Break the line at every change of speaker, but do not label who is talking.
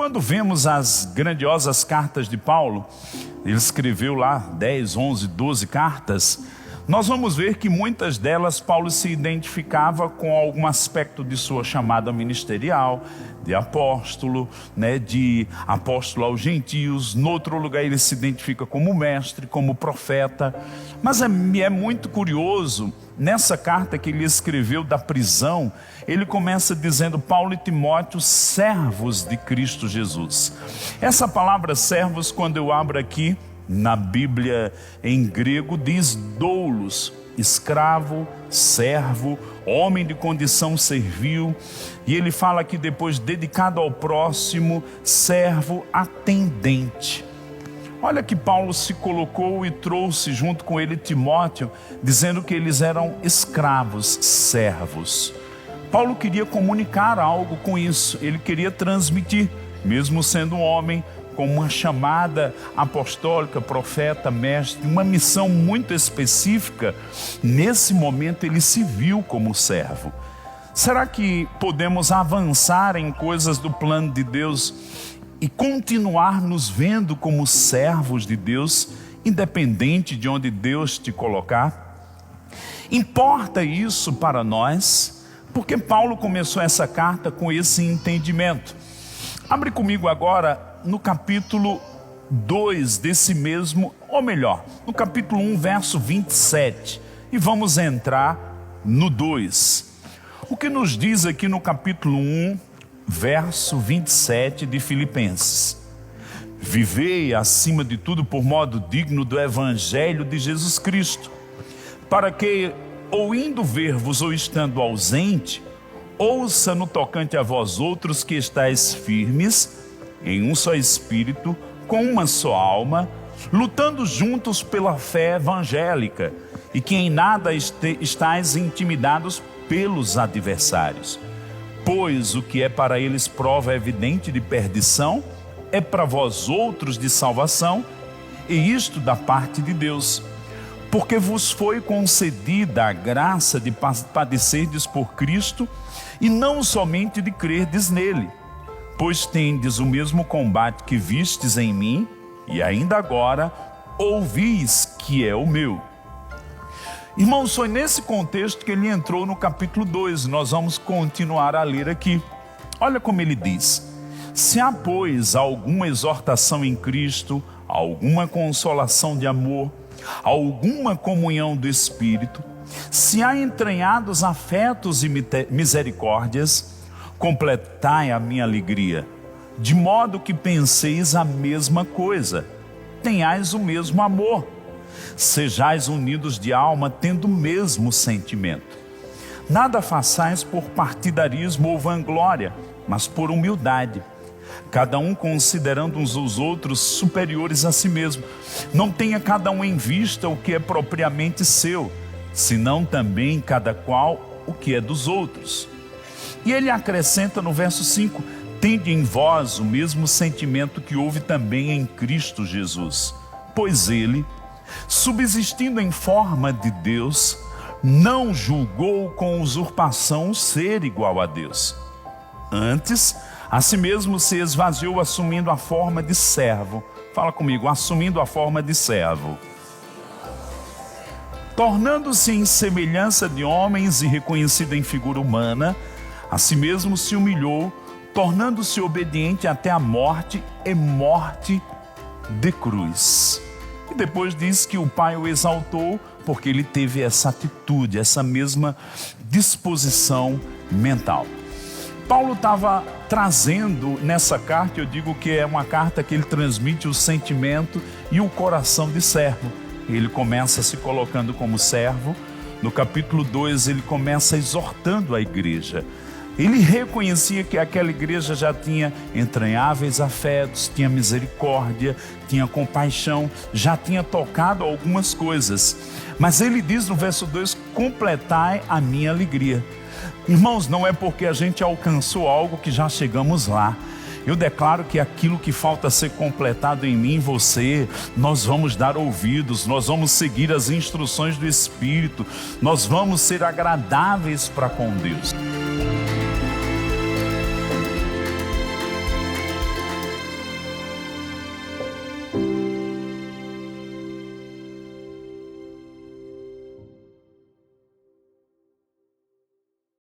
Quando vemos as grandiosas cartas de Paulo, ele escreveu lá 10, 11, 12 cartas, nós vamos ver que muitas delas Paulo se identificava com algum aspecto de sua chamada ministerial, de apóstolo, de apóstolo aos gentios. No outro lugar ele se identifica como mestre, como profeta. Mas é muito curioso, nessa carta que ele escreveu da prisão, ele começa dizendo: Paulo e Timóteo, servos de Cristo Jesus. Essa palavra servos, quando eu abro aqui na Bíblia em grego, diz doulos, escravo, servo, homem de condição servil. E ele fala aqui depois, dedicado ao próximo, servo, atendente. Olha que Paulo se colocou e trouxe junto com ele Timóteo, dizendo que eles eram escravos, servos. Paulo queria comunicar algo com isso, ele queria transmitir, mesmo sendo um homem, com uma chamada apostólica, profeta, mestre, uma missão muito específica. Nesse momento ele se viu como servo. Será que podemos avançar em coisas do plano de Deus e continuar nos vendo como servos de Deus, independente de onde Deus te colocar? Importa isso para nós, porque Paulo começou essa carta com esse entendimento. Abre comigo agora no capítulo 2 desse mesmo, ou melhor, no capítulo 1, verso 27, e vamos entrar no 2. O que nos diz aqui no capítulo 1, verso 27 de Filipenses? Vivei acima de tudo por modo digno do evangelho de Jesus Cristo, para que, ou indo ver-vos ou estando ausente, ouça no tocante a vós outros que estáis firmes, em um só espírito, com uma só alma, lutando juntos pela fé evangélica, e que em nada estáis intimidados pelos adversários. Pois o que é para eles prova evidente de perdição, é para vós outros de salvação, e isto da parte de Deus. Porque vos foi concedida a graça de padecerdes por Cristo, e não somente de crerdes nele. Pois tendes o mesmo combate que vistes em mim, e ainda agora ouvis que é o meu. Irmãos, foi nesse contexto que ele entrou no capítulo 2, nós vamos continuar a ler aqui. Olha como ele diz: se há, pois, alguma exortação em Cristo, alguma consolação de amor, alguma comunhão do Espírito, se há entranhados afetos e misericórdias, completai a minha alegria, de modo que penseis a mesma coisa, tenhais o mesmo amor, sejais unidos de alma, tendo o mesmo sentimento. Nada façais por partidarismo ou vanglória, mas por humildade, cada um considerando uns aos outros superiores a si mesmo. Não tenha cada um em vista o que é propriamente seu, senão também cada qual o que é dos outros. E ele acrescenta no verso 5: tende em vós o mesmo sentimento que houve também em Cristo Jesus. Pois ele, subsistindo em forma de Deus, não julgou com usurpação ser igual a Deus. Antes, a si mesmo se esvaziou, assumindo a forma de servo. Fala comigo: assumindo a forma de servo. Tornando-se em semelhança de homens e reconhecido em figura humana, a si mesmo se humilhou, tornando-se obediente até a morte e morte de cruz. E depois diz que o Pai o exaltou porque ele teve essa atitude, essa mesma disposição mental. Paulo estava trazendo nessa carta, eu digo que é uma carta que ele transmite o sentimento e o coração de servo. Ele começa se colocando como servo. No capítulo 2 ele começa exortando a igreja. Ele reconhecia que aquela igreja já tinha entranháveis afetos, tinha misericórdia, tinha compaixão, já tinha tocado algumas coisas. Mas ele diz no verso 2: completai a minha alegria. Irmãos, não é porque a gente alcançou algo que já chegamos lá. Eu declaro que aquilo que falta ser completado em mim e você, nós vamos dar ouvidos, nós vamos seguir as instruções do Espírito, nós vamos ser agradáveis para com Deus.